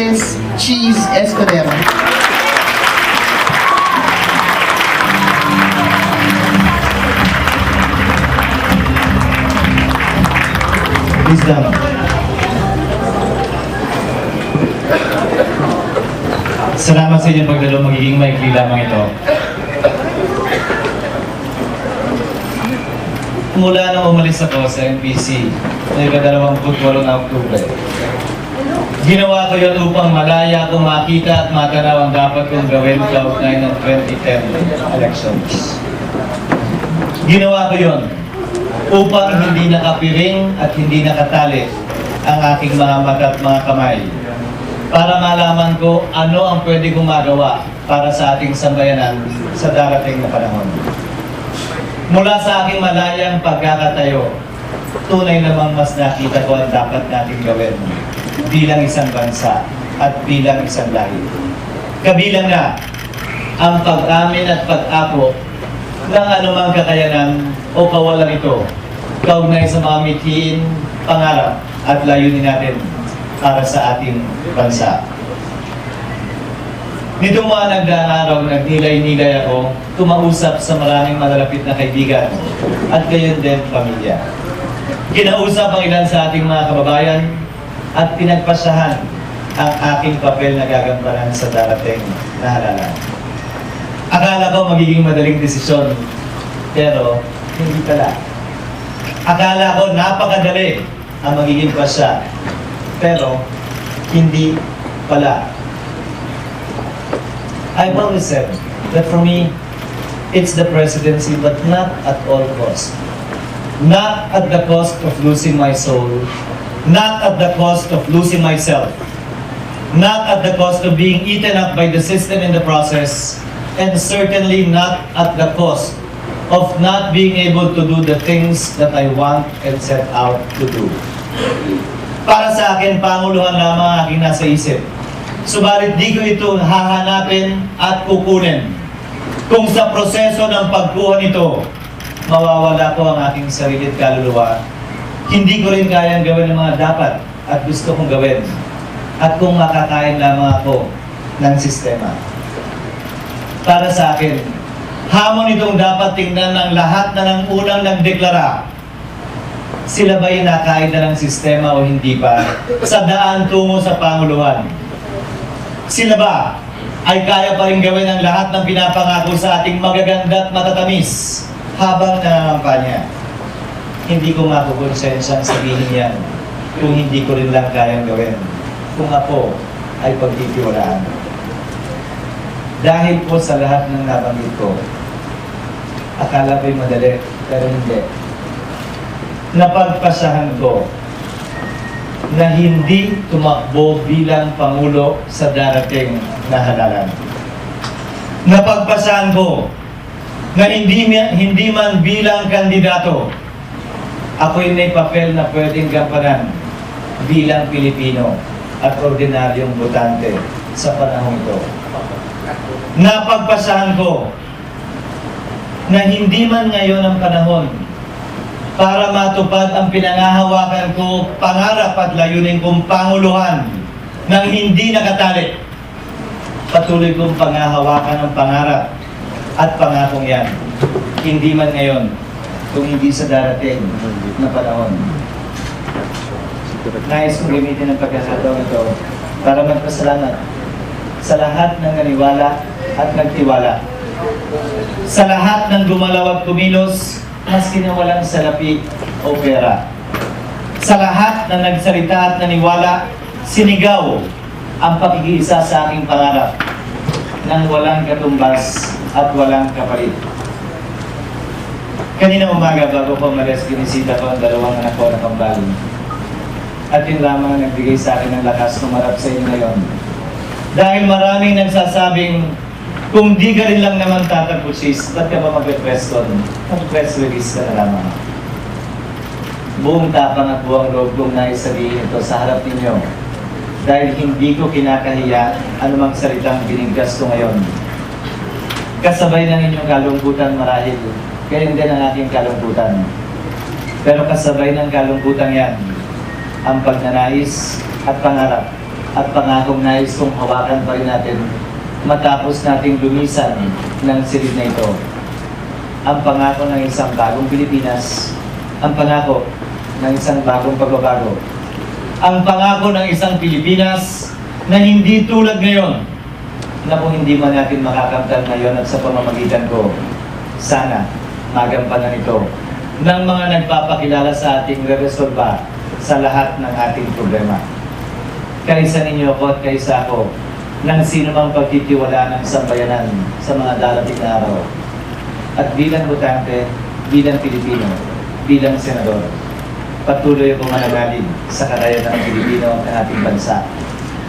Mrs. Cheese Escudero. Please down. Salamat sa inyong pagdalo, magiging maikli lamang ito. Mula nang umalis ako sa NPC, na 28 na Oktubre, ginawa ko yun upang malaya kong makita at matanaw ang dapat kong gawin kaugnay ng 2010 elections. Ginawa ko yun upang hindi nakapiring at hindi nakatali ang aking mga mata at mga kamay, para malaman ko ano ang pwede kong magawa para sa ating sambayanan sa darating na panahon. Mula sa aking malayang pagkakatayo, tunay namang mas nakita ko ang dapat nating gawin bilang isang bansa at bilang isang lahi. Kabilang na ang pag-amin at pag-ako ng anumang kakayanan o kawalan ito kaugnay sa mga mithiin, pangarap at layunin natin para sa ating bansa. Nitong mga nagdaang araw, nagnilay-nilay ako, tumausap sa maraming malalapit na kaibigan at gayon din pamilya. Kinausap ang ilan sa ating mga kababayan at pinagpasyahan ang aking papel na gagampanan sa darating na halalan. Akala ko magiging madaling desisyon, pero hindi pala. Akala ko napakadali ang magiging pasya, pero hindi pala. I've always said that for me, it's the presidency, but not at all cost. Not at the cost of losing my soul, not at the cost of losing myself, not at the cost of being eaten up by the system in the process, and certainly not at the cost of not being able to do the things that I want and set out to do. Para sa akin, panguluhan lamang ang aking nasa isip. Subalit di ko ito hahanapin at kukunin. Kung sa proseso ng pagkuha nito, mawawala ko ang aking sarili at kaluluwa, hindi ko rin kayang gawin ang mga dapat at gusto kong gawin. At kung makakain lamang ako ng sistema. Para sa akin, hamon itong dapat tingnan ng lahat na ng unang nagdeklara. Sila ba'y nakain na ng sistema o hindi pa sa daan tungo sa panguluhan? Sila ba ay kaya pa rin gawin ang lahat ng pinapangako sa ating magaganda at matatamis habang nangangampanya? Hindi ko makukonsensyang sabihin yan kung hindi ko rin lang kayang gawin kung ako ay pagtitiwalaan. Dahil po sa lahat ng nabanggit ko, akala ko'y madali, pero hindi. Napagpasahan ko na hindi tumakbo bilang Pangulo sa darating na halalan. Napagpasahan ko na hindi man bilang kandidato, ako'y may papel na pwedeng gampanan bilang Pilipino at ordinaryong botante sa panahon ito. Napagpasahan ko na hindi man ngayon ang panahon para matupad ang pinangahawakan ko, pangarap at layunin kong panguluhan ng hindi nakatali. Patuloy kong pangahawakan ang pangarap at pangakong yan. Hindi man ngayon, kung hindi sa darating na panahon. Nais kong gamitin ang pagkakataon ito para magpasalamat sa lahat ng naniwala at nagtiwala. Sa lahat ng gumalaw at kumilos, maski na walang salapi o pera. Sa lahat na nagsalita at naniwala, sinigaw ang pakikiisa sa aking pangarap nang walang katumbas at walang kapalit. Kanina umaga bago ko umalis, kinisita ko ang dalawang anak ko na kambal. At yun lamang ang nagbigay sa akin ng lakas tumarap sa inyo ngayon. Dahil maraming nagsasabing, kung di ka rin lang naman tatagpo, sis, ba't ka ba mag-press doon? Mag-press release ka na lamang. Buong tapang at buong loob kong nais sabihin ito sa harap ninyo. Dahil hindi ko kinakahiya anumang salitang binigkas ko ngayon. Kasabay ng inyong kalungkutan marahil, kaya hindi ang aking kalungkutan. Pero kasabay ng kalungkutan yan, ang pagnanais at pangarap at pangakong nais kong hawakan pa rin natin matapos nating lumisan ng silid na ito. Ang pangako ng isang bagong Pilipinas, ang pangako ng isang bagong pagbabago, ang pangako ng isang Pilipinas na hindi tulad ngayon, na kung hindi man natin makakamtan ngayon at sa pamamagitan ko, sana magampanan ito ng mga nagpapakilala sa ating reresolba sa lahat ng ating problema. Kaisa ninyo ako at kaisa ako ng sino mang pagtitiwala ng sambayanan sa mga darating na araw. At bilang botante, bilang Pilipino, bilang senador, patuloy akong mananalig sa kakayanan ng Pilipino at ng ating bansa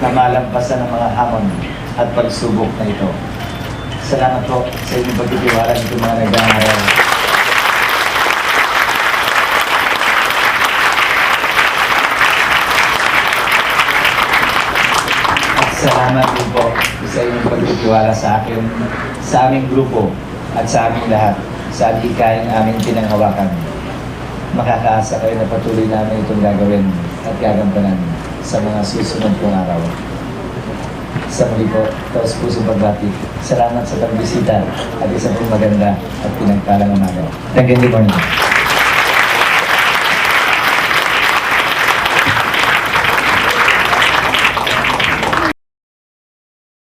na malampasan ng mga hamon at pagsubok na ito. Salamat po sa inyong pagtitiwala nito mga nag-aaral. At salamat din po sa inyong pagtitiwala sa akin, sa aming grupo, at sa aming lahat, sa adhikain aming pinanghawakan. Makakaasa kayo na patuloy namin itong gagawin at gagampanan sa mga susunod pong araw. Sa muli po, taos pusong pagbati. Salamat sa pagbisita at isang pong maganda at pinagpalang umaga. Thank you, good morning.